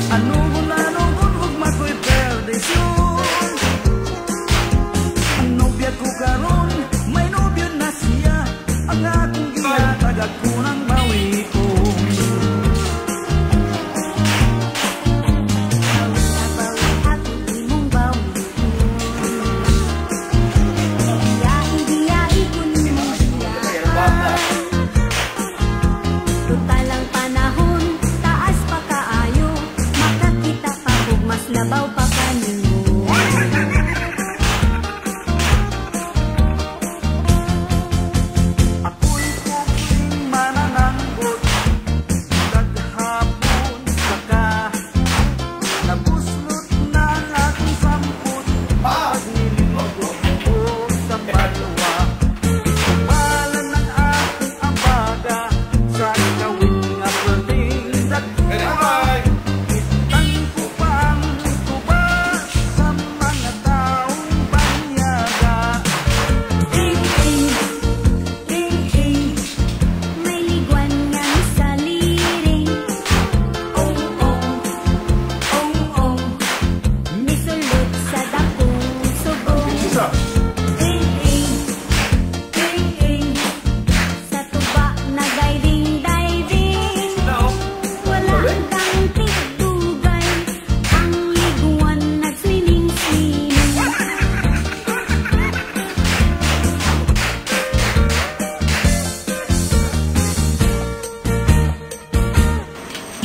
Anugon ug mako'y perdisyon. Ang nobya ko karon may nobyo na siya. Ang akong ginatagag ko ng bawi ko. Labaw pa kanino. Ako'y puking manananggot, daghapon saka nabuslot na ang aking sampot. Pagnilinggo ko sa balwa, itumalan ng aking abaga sa gawin nga pwedeng dagdag.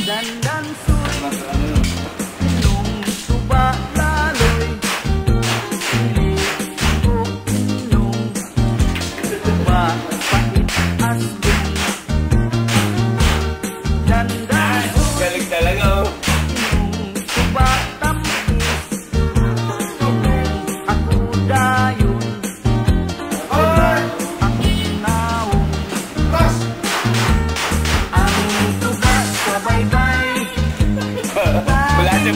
Dandan suy, nung tuba laloy, ilikog nung tuba pait asling. Dandan suy, galing talaga oh. Nung tuba tampis, nung ako dayon, ang naong, ang tuba sa baybay. Wala siya